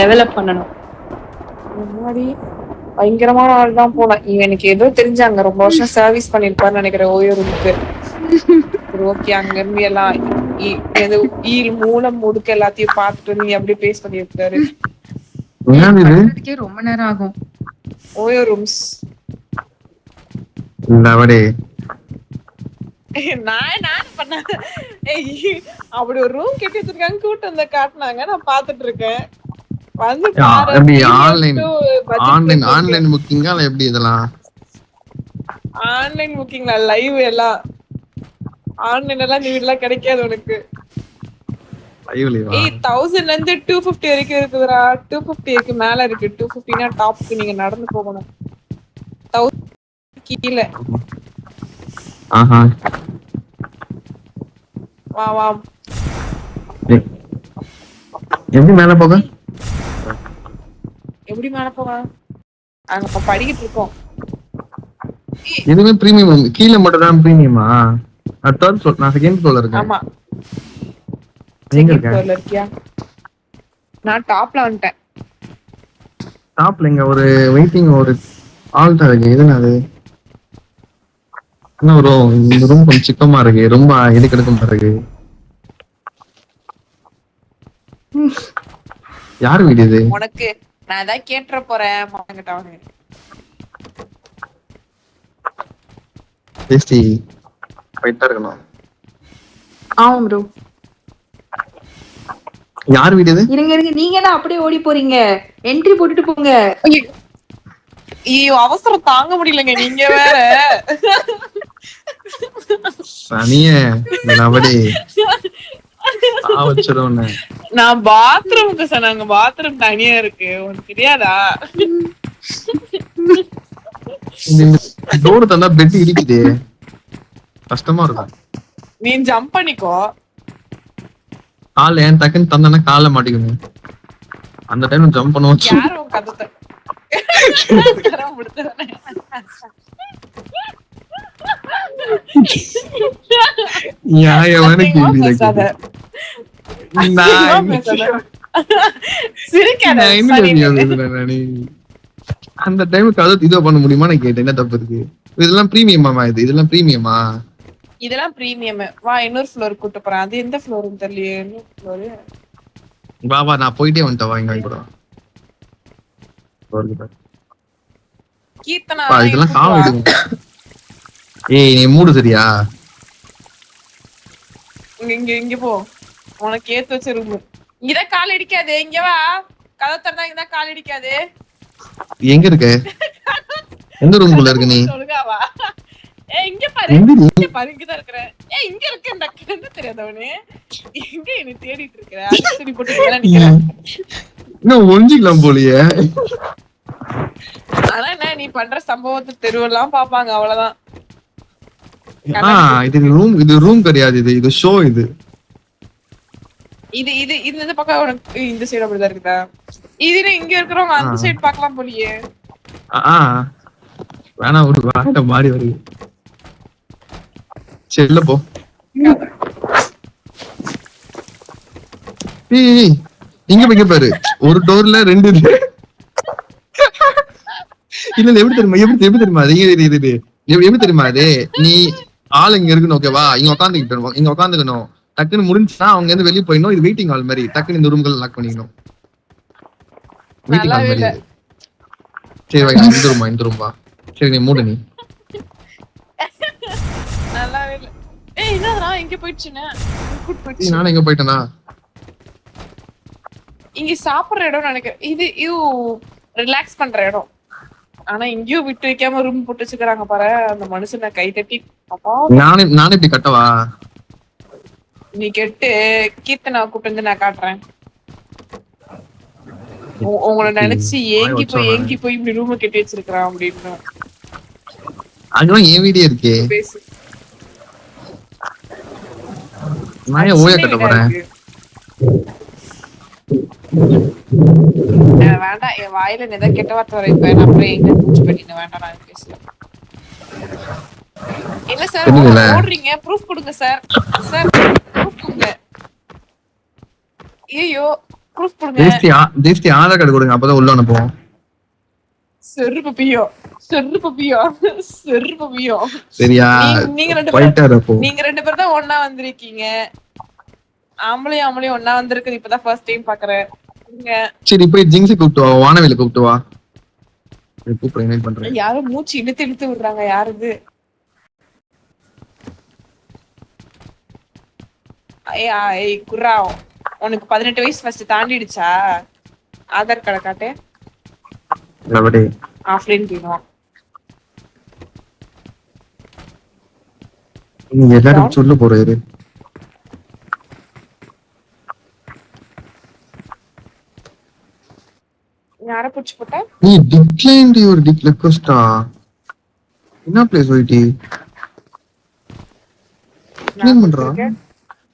Develop பண்ணணும். முன்னாடி பயங்கரமான ஆள் தான் போல. எனக்கு ஏதோ தெரிஞ்சாங்க ரொம்ப வருஷம் சர்வீஸ் பண்ணிருப்பாருன்னு நினைக்கிறேன் ஓயோ ரூமுக்கு. ஓகே, அங்க இருந்து எல்லாம் ஈல் மூலம் முடுக்க எல்லாத்தையும் பார்த்துட்டு நீ அப்படியே பேஸ் பண்ணிருக்காரு. ரொம்ப நேரம் ஆகும். ஓயோ ரூம்ஸ் நான் பண்ண அப்படி ஒரு ரூம் கட்டி வச்சிருக்காங்க, கூட்டு வந்து காட்டினாங்க, நான் பாத்துட்டு இருக்கேன். வந்து ஆன்லைன் புக்கிங்கா இல்ல எப்படி இதெல்லாம்? ஆன்லைன் புக்கிங்ல லைவ் எல்லாம் ஆன்லைன் எல்லாம் நீ எல்லாம் கிடைக்காது உனக்கு. ஏய் 1000 ல இருந்து 250 வரைக்கும் இருக்குதுடா. 250க்கு மேல இருக்கு. 250னா டாப்க்கு நீங்க நடந்து போகணும். 1000 கீழ. ஆஹா. வா வா. எப்படி மேல போக? எப்படி மேல போக? அங்க படிக்கிட்டு இருக்கோம். எதுமே பிரீமியம் கீழ மட்டும் தான் பிரீமியமா? நான் தேர்ட் ஃப்ளோர், நான் செகண்ட் ஃப்ளோர்ல இருக்கேன். ஆமா. செகண்ட் ஃப்ளோர்ல இருக்கியா? நான் டாப்ல வந்துட்டேன். டாப்ல இங்க ஒரு வெயிட்டிங் ஒரு ஆல்ட் இருக்கு. எதுனா அது? என்ன ப்ரோ, இந்த ரூம் கொஞ்சம் சிக்கமா இருக்கு. ரொம்ப எடுக்கெடுக்கும் இருக்கு. யார் வீடு இது? உனக்கு நான் அத கேட்ற போறேன் மாங்கட்ட அவனே. டேஸ்டி ஃபைட்டா இருக்கணும். ஆமா ப்ரோ. யார் வீடு இது? இருங்க நீங்க என்ன அப்படியே ஓடி போறீங்க? என்ட்ரி போட்டுட்டு போங்க. ஐயோ அவசரம் தாங்க முடியலங்க, நீங்க வேற. சனியே நவடி ஆவச்சறோனே. நான் பாத்ரூமுக்கு சொன்னாங்க, பாத்ரூம் தனியா இருக்கு, உனக்கு தெரியாதா? டோர் தந்தா பெட் இடிக்குதே, கஷ்டமா இருக்கும். நீ ஜம்ப் பண்ணிக்கோ. கால் ஏன் டக்குன்னு தந்தானே கால மாட்டிக்கணும். அந்த டைம் ஜம்ப் பண்ணுவோம். யாரும் கதத்தை அந்த டைமுக்கு அது இதோ பண்ண முடியுமா நான் கேட்டேன். என்ன தப்பு இருக்கு? இதெல்லாம் பிரீமியமா? இதெல்லாம் பிரீமியமா? இதெல்லாம் பிரீமியம். வா இன்னொரு ஃப்ளோர் கூட்டி போறேன். அது எந்த ஃப்ளோர்னு தெரியலையே. இன்னொரு ஃப்ளோர் வா வா, நான் போயிட்டே வந்துட்டேன். வா இங்க கூட கீர்த்தனா இதெல்லாம் காவடி. ஏய் நீ மூடு சரியா? இங்க இங்க போ, உனக்கு ஏத்து வச்ச ரூம். இங்கதான் கால் அடிக்காது. இங்க வா, கதை திறந்தா இங்கதான் கால் அடிக்காது. எங்க இருக்க? எந்த ரூம்குள்ள இருக்க நீ? சொல்லுங்க வா. ஏய் இங்க பாரு, இங்க பாரு, இங்கதான் இருக்கறேன். ஏய் இங்க இருக்க. இந்த கண்ணு தெரியாதவனே எங்க என்ன தேடிட்டு இருக்கற? அடிச்சு போட்டு இங்க நிக்கிறேன். நான் ஒளிஞ்சிக்கலாம் போலியே. ஆனா என்ன நீ பண்ற சம்பவத்தை தெருவெல்லாம் பாப்பாங்க, அவ்வளவுதான். இது ரூம் கிடையாது. இது ஷோ. இது இது இது இந்த பக்கம் உனக்கு இந்த சைடு அப்படிதான் இருக்குதா? இது இங்க இருக்கிறவங்க அந்த சைடு பார்க்கலாம் போலியே. வேணா ஒரு வாட்ட மாறி வருது. சரி இல்ல போ. இங்க பாரு, ஒரு டோர்ல ரெண்டு இது. இல்ல எப்படி தெரியுமா? எப்படி தெரியுமா? எப்படி தெரியுமா? அது நீ ஆள் இங்க இருக்கணும், ஓகேவா? இங்க உட்காந்துக்கணும். டக்குன்னு முடிஞ்சுன்னா அவங்க இருந்து வெளியே போயிடணும். இது வெயிட்டிங் ஹால் மாதிரி. டக்குன்னு இந்த ரூம்கள் லாக் பண்ணிக்கணும். வெயிட்டிங் ஹால் மாதிரி. சரி வா, இந்த ரூம்பா. சரி நீ மூடு. நீ நல்லாவே இல்ல. ஏய் என்னடா இங்க போயிடுச்சுனே? நானே எங்க போயிட்டேனா? இங்க சாப்பிடுற இடம் நினைக்கிறேன். இது ரிலாக்ஸ் பண்ற இடம். ஆனா இங்கேயும் விட்டு வைக்காம ரூம் போட்டு வச்சுக்கிறாங்க பாரு. அந்த மனுஷனை கை தட்டி அப்பா. நானே இப்படி கட்டவா? நீ கெட்டு கீர்த்தனா கூப்பிட்டு வந்து நான் காட்டுறேன். உங்களை நினைச்சு ஏங்கி போய் இப்படி ரூம் கட்டி வச்சிருக்கான் அப்படின்னு. அங்கெல்லாம் என் வீடியோ இருக்கே. நான் ஏன் ஓயா கட்ட போறேன்? வேண்டாம், என் வாயில ஏதோ கெட்ட வார்த்தை வர. இப்ப நான் போய் எங்க பூச்சி பண்ணின வேண்டாம், நான் பேசல. இல்ல சார் ஓடுறீங்க, ப்ரூஃப் கொடுங்க சார். சார் ப்ரூஃப் கொடுங்க. ஐயோ ப்ரூஃப் கொடுங்க. தேஷ்டி ஆதார் கார்டு கொடுங்க, அப்பதான் உள்ள அனுப்புவோம். செருப்பு பியோ சரியா? நீங்க ரெண்டு பேரும் தான் ஒண்ணா வந்திருக்கீங்க. ஆம்பளையும் ஒண்ணா வந்திருக்குது, இப்பதான் ஃபர்ஸ்ட் டைம் பாக்குறேன். சரி போய் ஜிங்ஸி கூப்பிட்டு வா, வானவில கூப்பிட்டு வா. கூப்பிடுறேன், பண்றேன். யாரும் மூச்சு இழுத்து விடுறாங்க, யாருது? குர்ரா, உனக்கு 18 வயசு ஃபர்ஸ்ட் தாண்டிடுச்சா? ஆதார் கார்டை காட்டு. ஆஃப்லைன் போயிடும். நீங்க எல்லாரும் சொல்ல போறாரு. யார புடிச்சு போட்ட? நீ டிக்ளைன் யுவர் ரிக்வெஸ்டா? என்ன ப்ளேஸ் வைட்டி? டிக்ளைன் பண்றா?